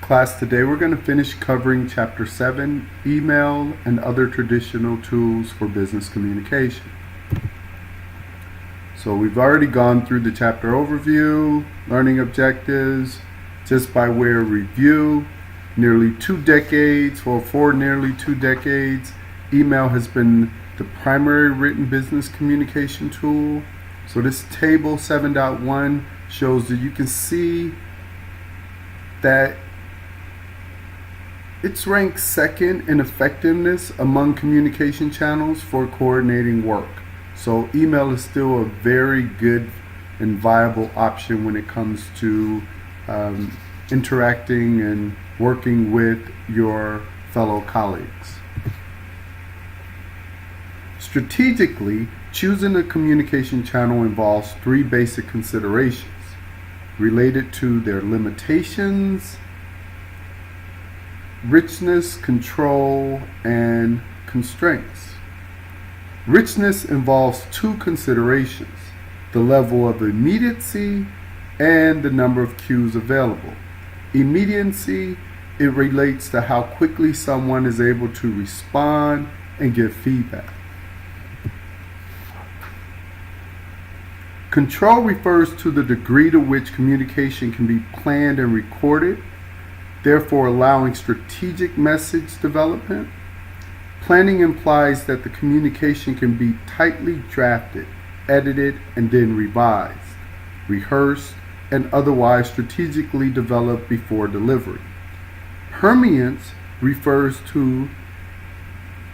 Class, today we're going to finish covering Chapter 7, Email and Other Traditional Tools for Business Communication. So we've already gone through the chapter overview, learning objectives. Just by way of review, for nearly 2 decades, email has been the primary written business communication tool. So this table 7.1 shows that you can see that it's ranked second in effectiveness among communication channels for coordinating work. So email is still a very good and viable option when it comes to interacting and working with your fellow colleagues. Strategically, choosing a communication channel involves 3 basic considerations related to their limitations, richness, control, and constraints. Richness involves 2 considerations: the level of immediacy and the number of cues available. Immediacy, it relates to how quickly someone is able to respond and give feedback. Control refers to the degree to which communication can be planned and recorded, therefore allowing strategic message development. Planning implies that the communication can be tightly drafted, edited, and then revised, rehearsed, and otherwise strategically developed before delivery. Permeance refers to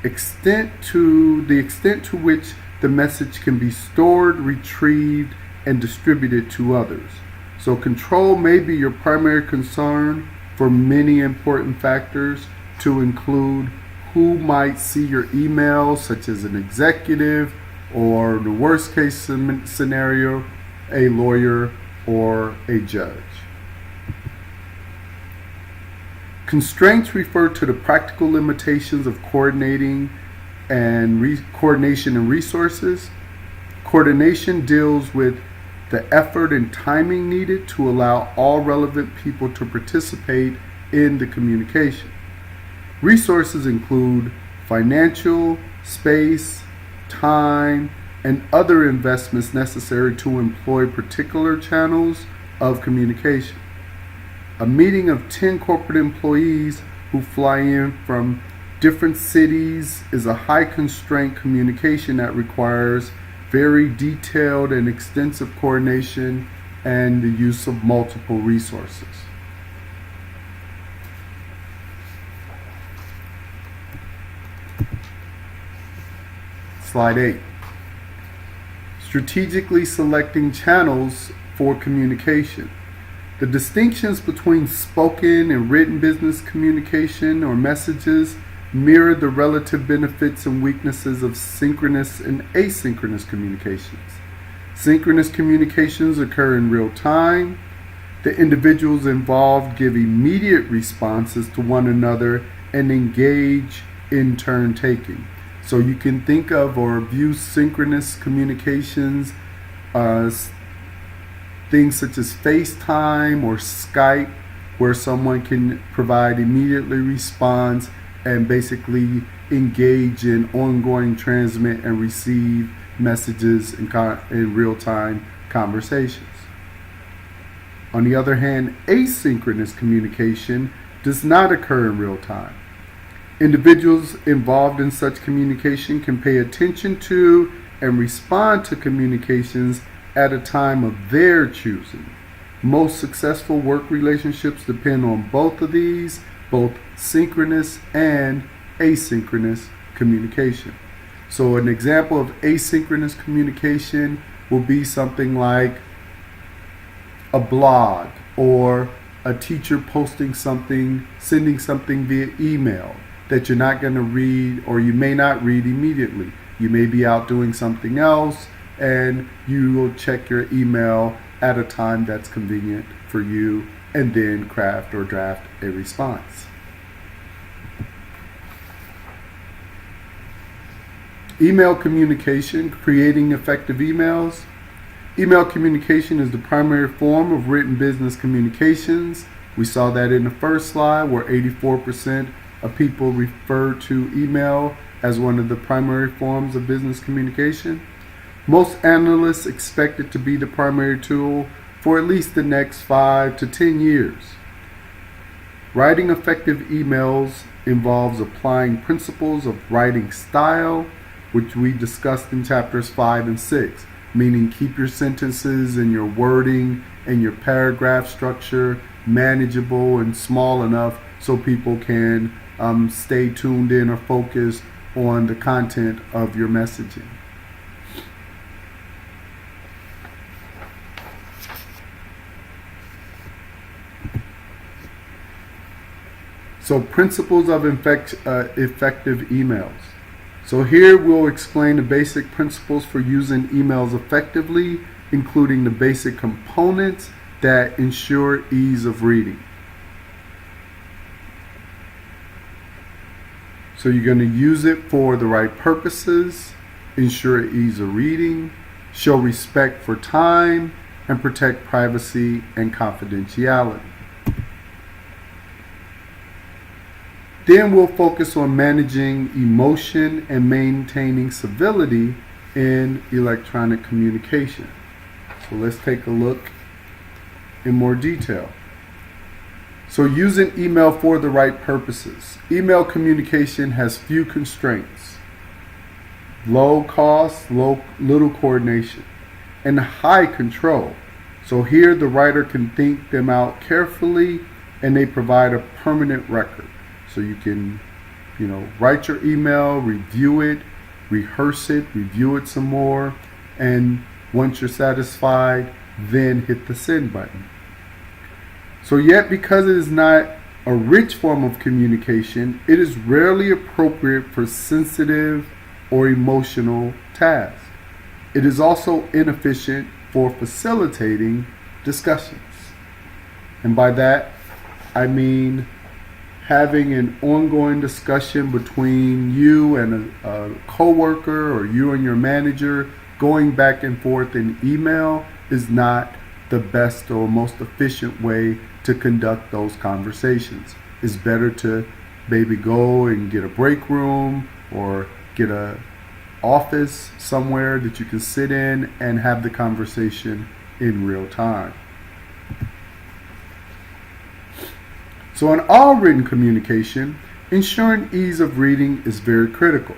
the extent to which the message can be stored, retrieved, and distributed to others. So control may be your primary concern for many important factors, to include who might see your emails, such as an executive, or the worst case scenario, a lawyer or a judge. Constraints refer to the practical limitations of coordination and resources. Coordination deals with the effort and timing needed to allow all relevant people to participate in the communication. Resources include financial, space, time, and other investments necessary to employ particular channels of communication. A meeting of 10 corporate employees who fly in from different cities is a high constraint communication that requires very detailed and extensive coordination and the use of multiple resources. Slide 8. Strategically selecting channels for communication. The distinctions between spoken and written business communication or messages mirror the relative benefits and weaknesses of synchronous and asynchronous communications. Synchronous communications occur in real time. The individuals involved give immediate responses to one another and engage in turn taking. So you can think of or view synchronous communications as things such as FaceTime or Skype, where someone can provide immediately response and basically engage in ongoing transmit and receive messages in real-time conversations. On the other hand, asynchronous communication does not occur in real time. Individuals involved in such communication can pay attention to and respond to communications at a time of their choosing. Most successful work relationships depend on both of these, both synchronous and asynchronous communication. So an example of asynchronous communication will be something like a blog or a teacher posting something, sending something via email that you're not going to read, or you may not read immediately. You may be out doing something else and you will check your email at a time that's convenient for you and then craft or draft a response. Email communication, creating effective emails. Email communication is the primary form of written business communications. We saw that in the first slide where 84% of people refer to email as one of the primary forms of business communication. Most analysts expect it to be the primary tool for at least the next 5 to 10 years. Writing effective emails involves applying principles of writing style, which we discussed in chapters 5 and 6, meaning keep your sentences and your wording and your paragraph structure manageable and small enough so people can stay tuned in or focused on the content of your messaging. So principles of effective emails. So here we'll explain the basic principles for using emails effectively, including the basic components that ensure ease of reading. So you're going to use it for the right purposes, ensure ease of reading, show respect for time, and protect privacy and confidentiality. Then we'll focus on managing emotion and maintaining civility in electronic communication. So let's take a look in more detail. So using email for the right purposes. Email communication has few constraints, low cost, little coordination, and high control. So here the writer can think them out carefully and they provide a permanent record. So you can, write your email, review it, rehearse it, review it some more, and once you're satisfied, then hit the send button. So yet, because it is not a rich form of communication, it is rarely appropriate for sensitive or emotional tasks. It is also inefficient for facilitating discussions. And by that, I mean having an ongoing discussion between you and a coworker or you and your manager going back and forth in email is not the best or most efficient way to conduct those conversations. It's better to maybe go and get a break room or get a office somewhere that you can sit in and have the conversation in real time. So in all written communication, ensuring ease of reading is very critical.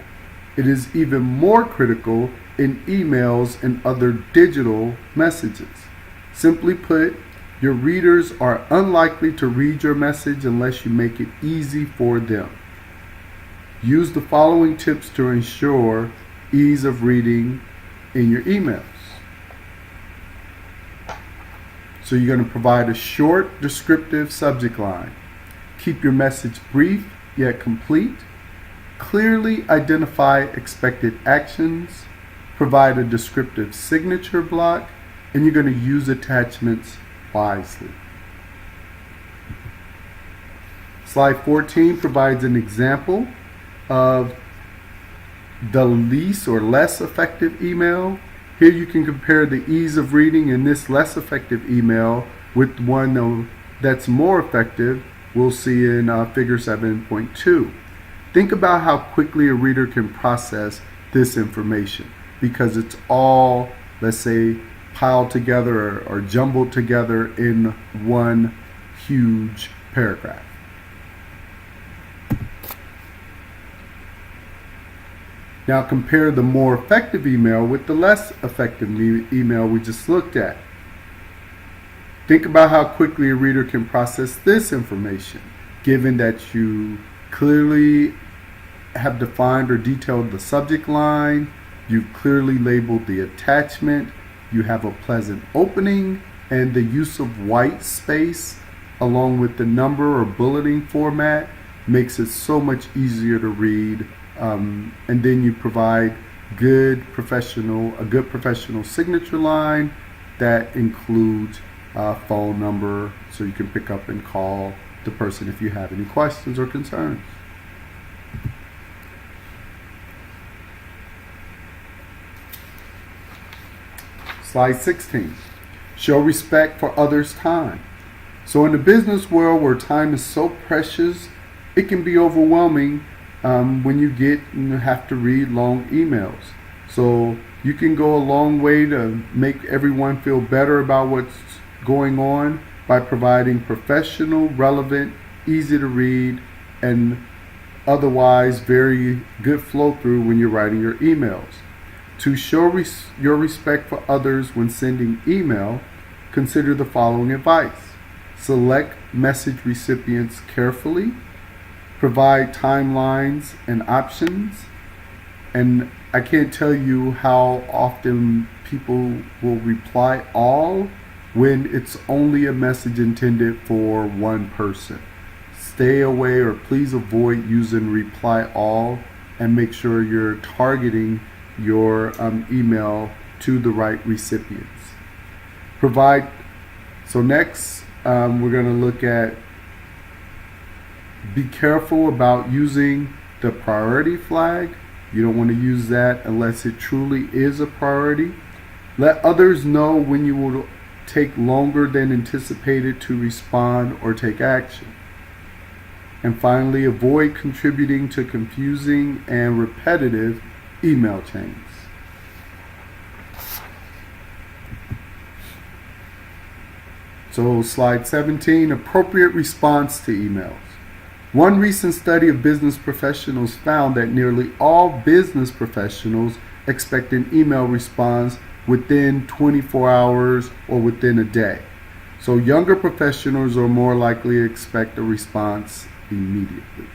It is even more critical in emails and other digital messages. Simply put, your readers are unlikely to read your message unless you make it easy for them. Use the following tips to ensure ease of reading in your emails. So you're going to provide a short, descriptive subject line. Keep your message brief yet complete. Clearly identify expected actions. Provide a descriptive signature block, and you're going to use attachments wisely. Slide 14 provides an example of the least or less effective email. Here you can compare the ease of reading in this less effective email with one that's more effective. We'll see in figure 7.2. Think about how quickly a reader can process this information because it's all, let's say, piled together or jumbled together in one huge paragraph. Now compare the more effective email with the less effective email we just looked at. Think about how quickly a reader can process this information, given that you clearly have defined or detailed the subject line, you've clearly labeled the attachment, you have a pleasant opening, and the use of white space along with the number or bulleting format makes it so much easier to read. And then you provide a good professional signature line that includes a phone number so you can pick up and call the person if you have any questions or concerns. Slide 16. Show respect for others' time. So in the business world where time is so precious, it can be overwhelming when you have to read long emails. So you can go a long way to make everyone feel better about what's going on by providing professional, relevant, easy to read, and otherwise very good flow through when you're writing your emails. To show your respect for others when sending email, consider the following advice. Select message recipients carefully, provide timelines and options, and I can't tell you how often people will reply all when it's only a message intended for one person. Stay away or please avoid using reply all and make sure you're targeting your email to the right recipients. Next, we're going to look at be careful about using the priority flag. You don't want to use that unless it truly is a priority. Let others know when you will take longer than anticipated to respond or take action. And finally, avoid contributing to confusing and repetitive email chains. So slide 17, appropriate response to emails. One recent study of business professionals found that nearly all business professionals expect an email response within 24 hours or within a day. So younger professionals are more likely to expect a response immediately.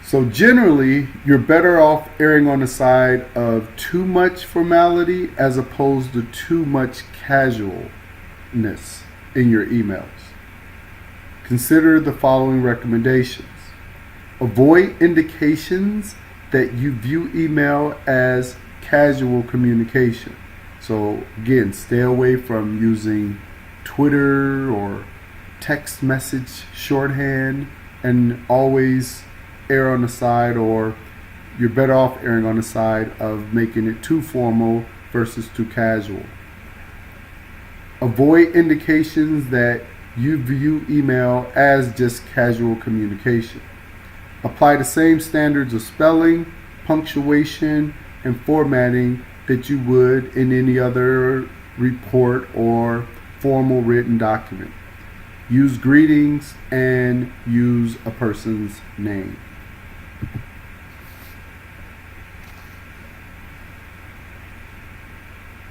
So generally, you're better off erring on the side of too much formality as opposed to too much casualness in your emails. Consider the following recommendations. Avoid indications that you view email as casual communication. So again, stay away from using Twitter or text message shorthand, and always err on the side, or you're better off erring on the side of making it too formal versus too casual. Avoid indications that you view email as just casual communication. Apply the same standards of spelling, punctuation, and formatting that you would in any other report or formal written document. Use greetings and use a person's name.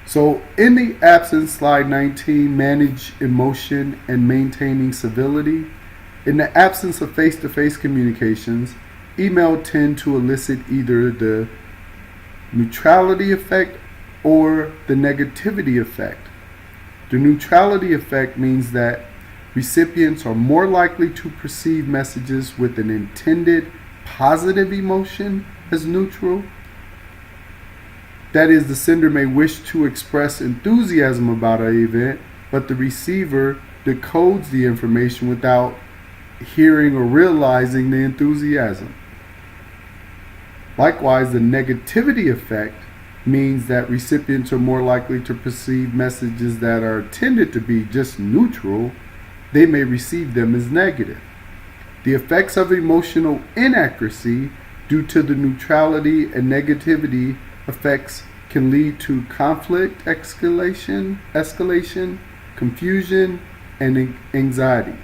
So in the absence, slide 19, manage emotion and maintaining civility. In the absence of face-to-face communications, email tend to elicit either the neutrality effect or the negativity effect. The neutrality effect means that recipients are more likely to perceive messages with an intended positive emotion as neutral. That is, the sender may wish to express enthusiasm about an event, but the receiver decodes the information without hearing or realizing the enthusiasm. Likewise, the negativity effect means that recipients are more likely to perceive messages that are intended to be just neutral. They may receive them as negative. The effects of emotional inaccuracy due to the neutrality and negativity effects can lead to conflict escalation, confusion, and anxiety.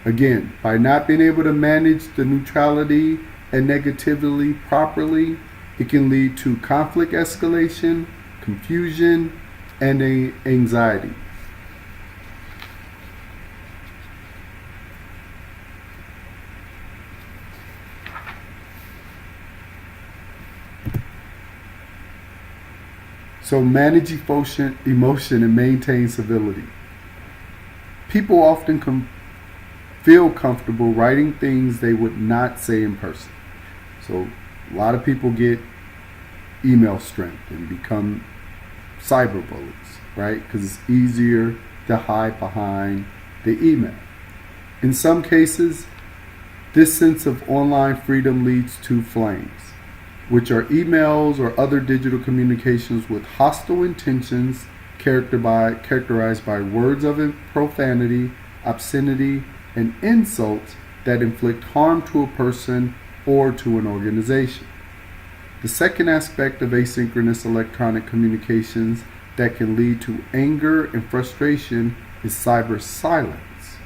Again, by not being able to manage the neutrality and negativity properly, it can lead to conflict escalation, confusion, and anxiety. So manage emotion and maintain civility. People often feel comfortable writing things they would not say in person. So a lot of people get email strength and become cyber bullies, right? Because it's easier to hide behind the email. In some cases, this sense of online freedom leads to flames. which are emails or other digital communications with hostile intentions characterized by words of profanity, obscenity, and insults that inflict harm to a person or to an organization. The second aspect of asynchronous electronic communications that can lead to anger and frustration is cyber silence.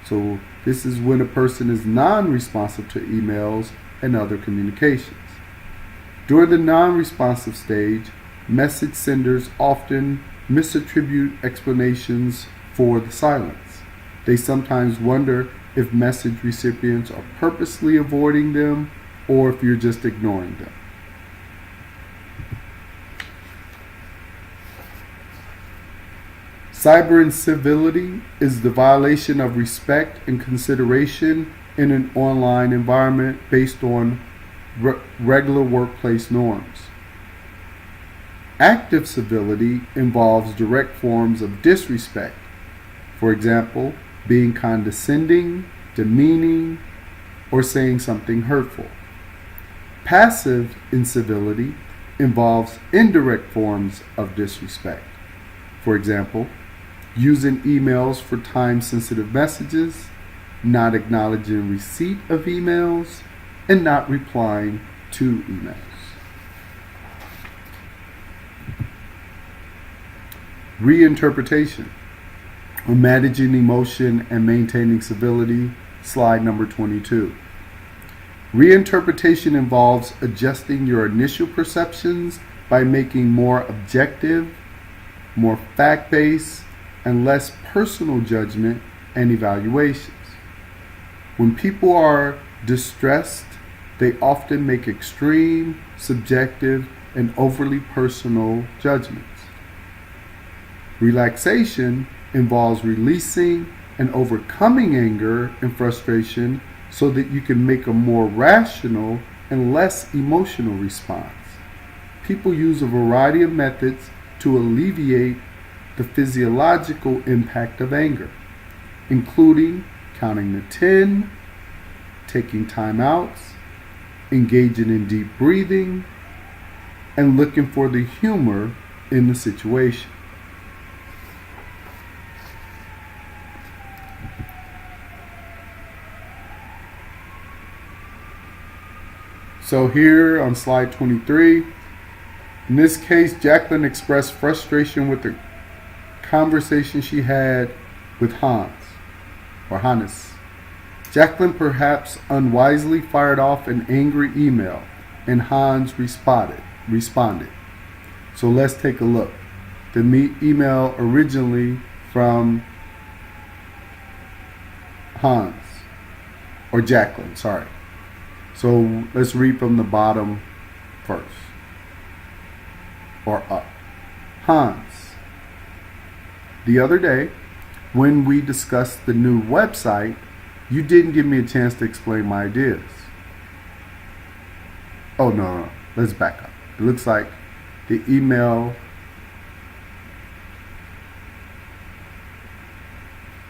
So this is when a person is non-responsive to emails and other communications. During the non-responsive stage, message senders often misattribute explanations for the silence. They sometimes wonder if message recipients are purposely avoiding them or if you're just ignoring them. Cyber incivility is the violation of respect and consideration in an online environment based on regular workplace norms. Active civility involves direct forms of disrespect. For example, being condescending, demeaning, or saying something hurtful. Passive incivility involves indirect forms of disrespect. For example, using emails for time-sensitive messages, not acknowledging receipt of emails, and not replying to emails. Reinterpretation, or managing emotion and maintaining civility, slide number 22. Reinterpretation involves adjusting your initial perceptions by making more objective, more fact-based, and less personal judgment and evaluations. When people are distressed, they often make extreme, subjective, and overly personal judgments. Relaxation involves releasing and overcoming anger and frustration so that you can make a more rational and less emotional response. People use a variety of methods to alleviate the physiological impact of anger, including counting to 10, taking time outs, engaging in deep breathing, and looking for the humor in the situation. So here on slide 23, in this case, Jacqueline expressed frustration with the conversation she had with Hannes. Jacqueline perhaps unwisely fired off an angry email, and Hans responded. So let's take a look. The email originally from Jacqueline, sorry. So let's read from the bottom first, or up. Hans, the other day, when we discussed the new website, you didn't give me a chance to explain my ideas. Oh, no. Let's back up. It looks like the email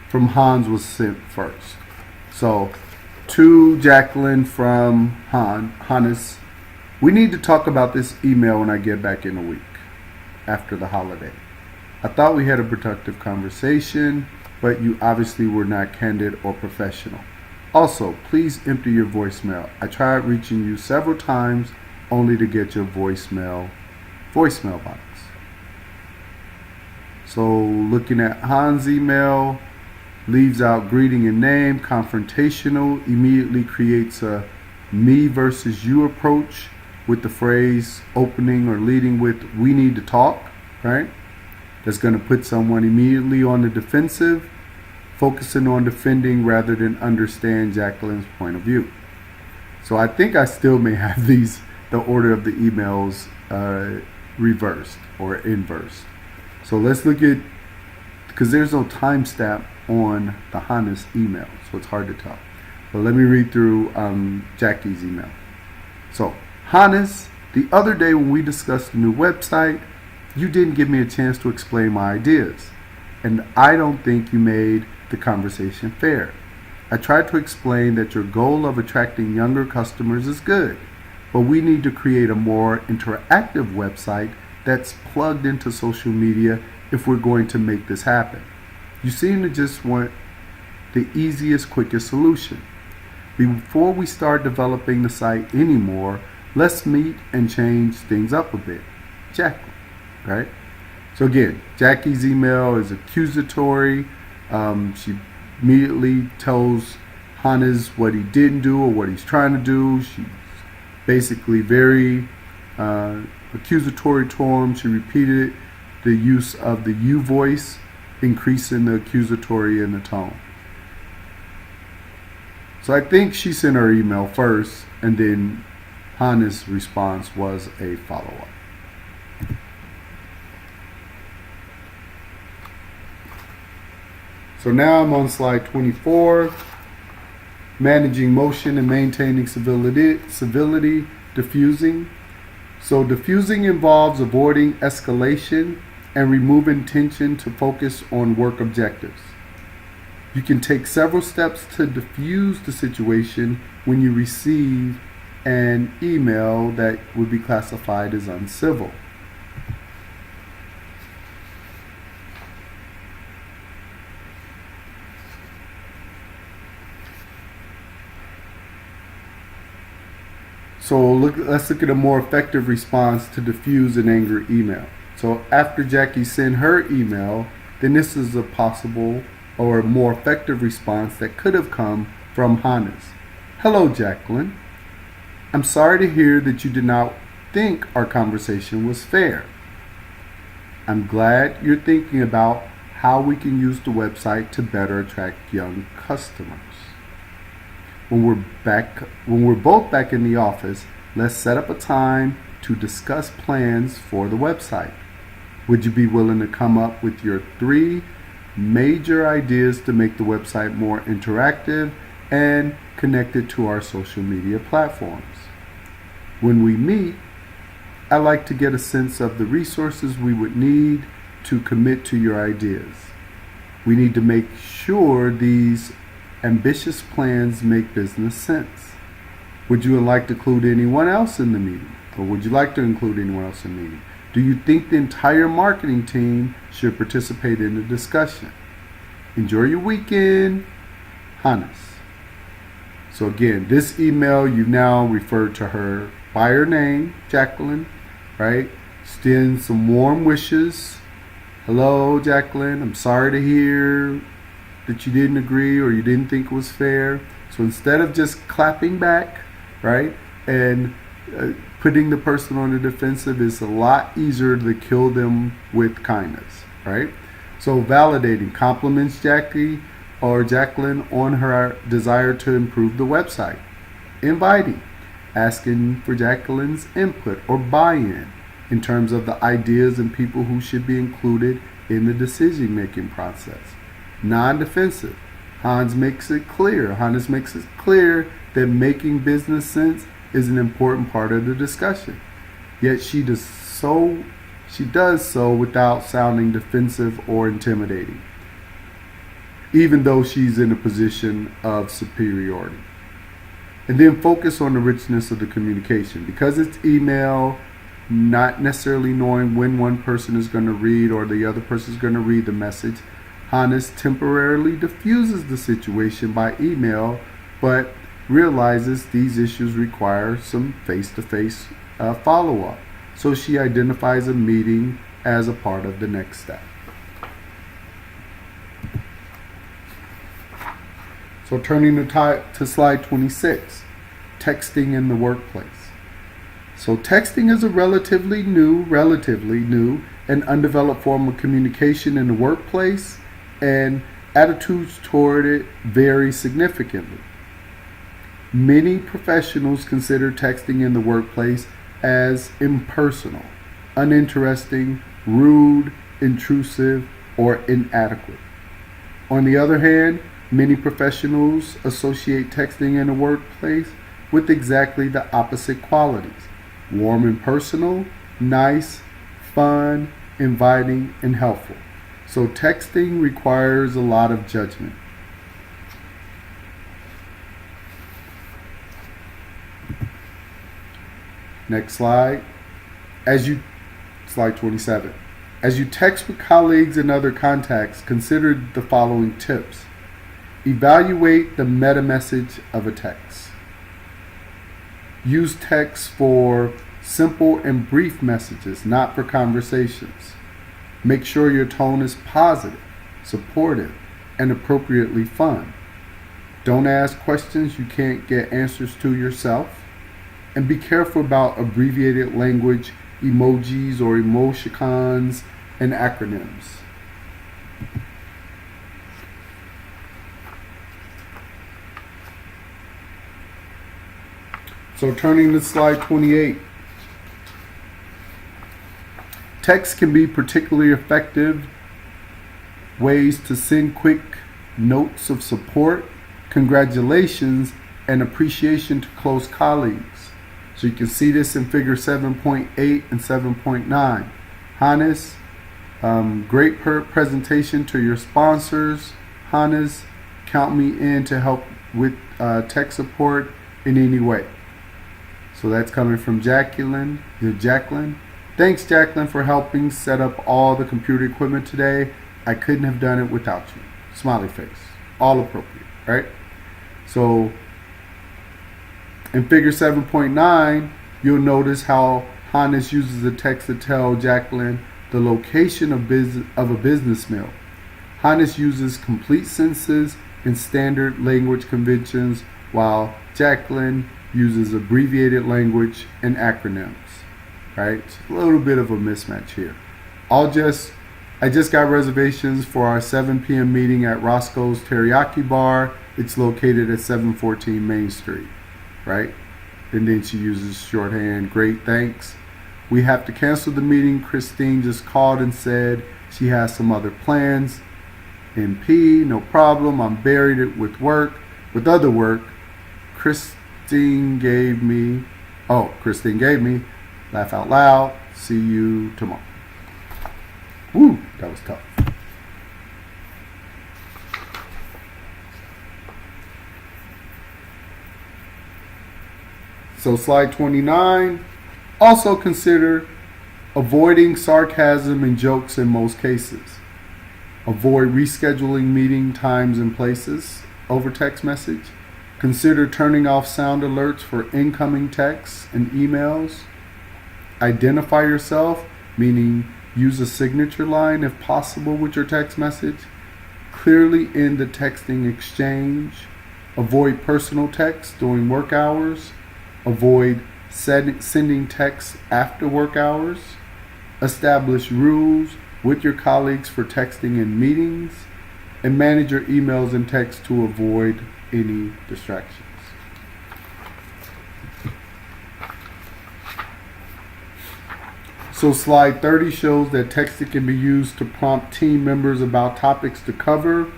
from Hans was sent first. So, to Jacqueline from Hannes, we need to talk about this email when I get back in a week after the holiday. I thought we had a productive conversation, but you obviously were not candid or professional. Also, please empty your voicemail. I tried reaching you several times only to get your voicemail box. So looking at Hans' email, leaves out greeting and name, confrontational, immediately creates a me versus you approach with the phrase opening or leading with we need to talk, right? That's going to put someone immediately on the defensive, focusing on defending rather than understand Jacqueline's point of view. So I think I still may have the order of the emails reversed or inverse. So let's look at, because there's no timestamp on the Hannes email, so it's hard to tell. But let me read through Jackie's email. So, Hannes, the other day when we discussed the new website, you didn't give me a chance to explain my ideas, and I don't think you made the conversation fair. I tried to explain that your goal of attracting younger customers is good, but we need to create a more interactive website that's plugged into social media if we're going to make this happen. You seem to just want the easiest, quickest solution. Before we start developing the site anymore, let's meet and change things up a bit. Jackie, right? So again, Jackie's email is accusatory. She immediately tells Hannes what he didn't do or what he's trying to do. She's basically very accusatory to him. She repeated the use of the you voice, increasing the accusatory in the tone. So I think she sent her email first, and then Hannes' response was a follow-up. So now I'm on slide 24, managing motion and maintaining civility, diffusing. So diffusing involves avoiding escalation and removing tension to focus on work objectives. You can take several steps to diffuse the situation when you receive an email that would be classified as uncivil. So let's look at a more effective response to diffuse an angry email. So after Jackie sent her email, then this is a possible or a more effective response that could have come from Hannes. Hello, Jacqueline. I'm sorry to hear that you did not think our conversation was fair. I'm glad you're thinking about how we can use the website to better attract young customers. When we're both back in the office, let's set up a time to discuss plans for the website. Would you be willing to come up with your 3 major ideas to make the website more interactive and connected to our social media platforms? When we meet, I like to get a sense of the resources we would need to commit to your ideas. We need to make sure these ambitious plans make business sense. Would you like to include anyone else in the meeting? Or would you like to include anyone else in the meeting? Do you think the entire marketing team should participate in the discussion? Enjoy your weekend, Hannes. So again, this email, you now referred to her by her name, Jacqueline, right? Extend some warm wishes. Hello, Jacqueline. I'm sorry to hear that you didn't agree or you didn't think it was fair. So instead of just clapping back, right, and putting the person on the defensive, is a lot easier to kill them with kindness, right? So validating, compliments Jackie or Jacqueline on her desire to improve the website. Inviting, asking for Jacqueline's input or buy-in in terms of the ideas and people who should be included in the decision-making process. Non-defensive. Hannes makes it clear that making business sense is an important part of the discussion. Yet she does so without sounding defensive or intimidating, even though she's in a position of superiority. And then focus on the richness of the communication. Because it's email, not necessarily knowing when one person is going to read or the other person is going to read the message, Hannes temporarily diffuses the situation by email, but realizes these issues require some face-to-face follow-up. So she identifies a meeting as a part of the next step. So turning to slide 26, texting in the workplace. So texting is a relatively new and undeveloped form of communication in the workplace, and attitudes toward it vary significantly. Many professionals consider texting in the workplace as impersonal, uninteresting, rude, intrusive, or inadequate. On the other hand, many professionals associate texting in the workplace with exactly the opposite qualities: warm and personal, nice, fun, inviting, and helpful. So texting requires a lot of judgment. Next slide. Slide 27. As you text with colleagues and other contacts, consider the following tips. Evaluate the meta message of a text. Use text for simple and brief messages, not for conversations. Make sure your tone is positive, supportive, and appropriately fun. Don't ask questions you can't get answers to yourself. And be careful about abbreviated language, emojis or emoticons, and acronyms. So turning to slide 28. Text can be particularly effective ways to send quick notes of support, congratulations, and appreciation to close colleagues. So you can see this in figure 7.8 and 7.9. Hannes, great presentation to your sponsors. Hannes, count me in to help with tech support in any way. So that's coming from Jacqueline. Thanks, Jacqueline, for helping set up all the computer equipment today. I couldn't have done it without you. Smiley face. All appropriate, right? So in figure 7.9, you'll notice how Hannes uses the text to tell Jacqueline the location of a business meal. Hannes uses complete sentences and standard language conventions, while Jacqueline uses abbreviated language and acronyms. Right? It's a little bit of a mismatch here. I just got reservations for our 7 p.m. meeting at Roscoe's Teriyaki Bar. It's located at 714 Main Street. Right? And then she uses shorthand. Great, thanks. We have to cancel the meeting. Christine just called and said she has some other plans. MP, no problem. I'm buried with other work. Christine gave me. Laugh out loud. See you tomorrow. Woo, that was tough. So slide 29. Also consider avoiding sarcasm and jokes in most cases. Avoid rescheduling meeting times and places over text message. Consider turning off sound alerts for incoming texts and emails. Identify yourself, meaning use a signature line if possible with your text message. Clearly end the texting exchange. Avoid personal text during work hours. Avoid sending texts after work hours. Establish rules with your colleagues for texting in meetings. And manage your emails and texts to avoid any distractions. So slide 30 shows that texting can be used to prompt team members about topics to cover,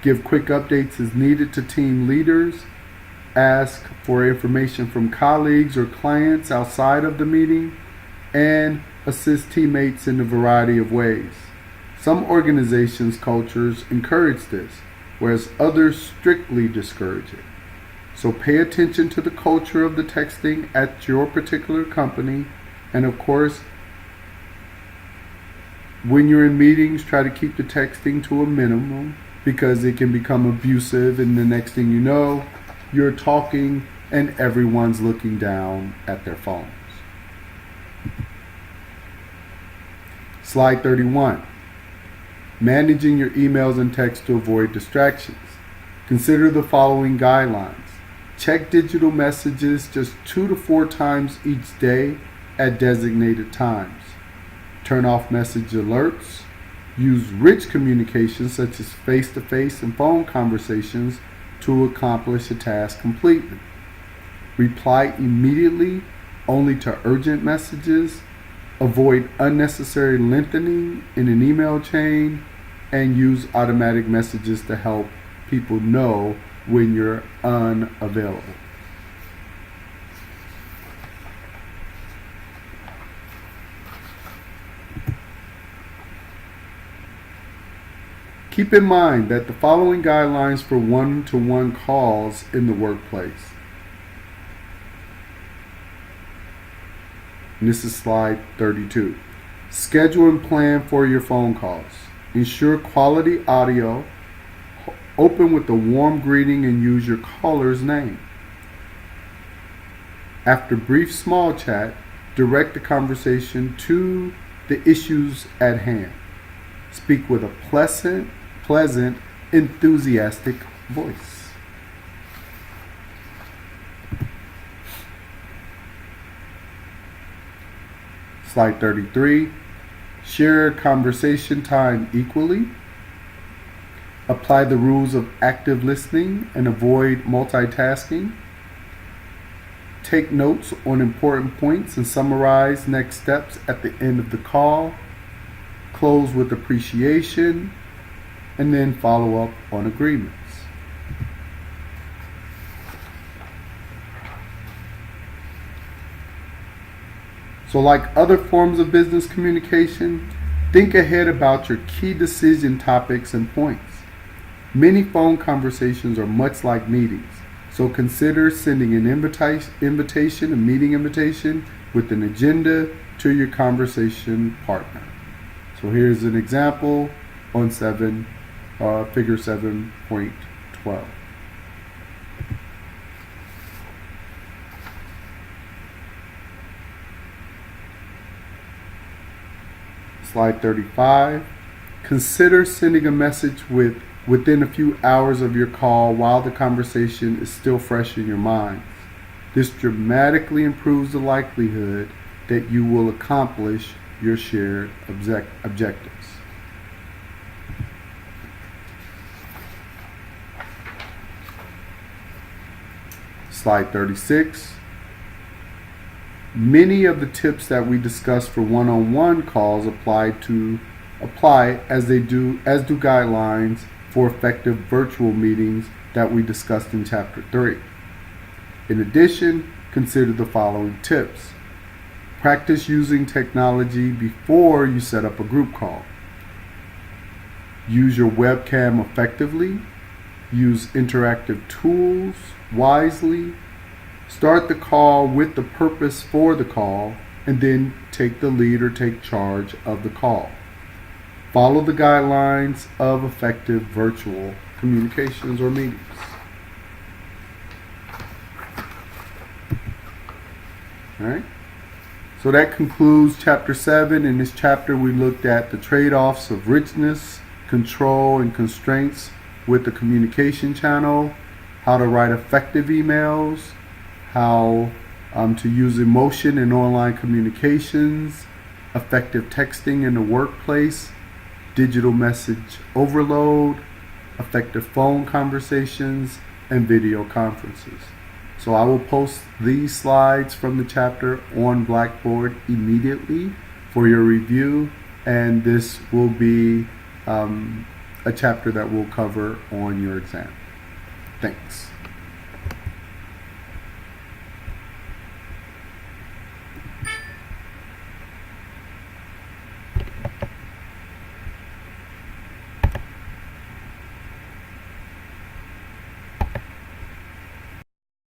give quick updates as needed to team leaders, ask for information from colleagues or clients outside of the meeting, and assist teammates in a variety of ways. Some organizations' cultures encourage this, whereas others strictly discourage it. So pay attention to the culture of the texting at your particular company, and of course, when you're in meetings, try to keep the texting to a minimum because it can become abusive, and the next thing you know, you're talking and everyone's looking down at their phones. Slide 31. Managing your emails and texts to avoid distractions. Consider the following guidelines. Check digital messages just 2 to 4 times each day at designated times. Turn off message alerts. Use rich communication such as face-to-face and phone conversations to accomplish a task completely. Reply immediately only to urgent messages. Avoid unnecessary lengthening in an email chain, and use automatic messages to help people know when you're unavailable. Keep in mind that the following guidelines for one-to-one calls in the workplace. And this is slide 32. Schedule and plan for your phone calls. Ensure quality audio. Open with a warm greeting and use your caller's name. After brief small chat, direct the conversation to the issues at hand. Speak with a pleasant, enthusiastic voice. Slide 33. Share conversation time equally. Apply the rules of active listening and avoid multitasking. Take notes on important points and summarize next steps at the end of the call. Close with appreciation and then follow up on agreements. So, like other forms of business communication, think ahead about your key decision topics and points. Many phone conversations are much like meetings, so consider sending an invitation, a meeting invitation, with an agenda to your conversation partner. So here's an example on figure 7.12. Slide 35. Consider sending a message within a few hours of your call while the conversation is still fresh in your mind. This dramatically improves the likelihood that you will accomplish your shared objectives. Slide 36. Many of the tips that we discussed for one-on-one calls apply as do guidelines for effective virtual meetings that we discussed in Chapter 3. In addition, consider the following tips. Practice using technology before you set up a group call. Use your webcam effectively. Use interactive tools wisely. Start the call with the purpose for the call, and then take the lead or take charge of the call. Follow the guidelines of effective virtual communications or meetings. All right. So that concludes Chapter 7. In this chapter, we looked at the trade-offs of richness, control, and constraints with the communication channel, how to write effective emails, how to use emotion in online communications, effective texting in the workplace, digital message overload, effective phone conversations, and video conferences. So I will post these slides from the chapter on Blackboard immediately for your review, and this will be a chapter that we'll cover on your exam. Thanks.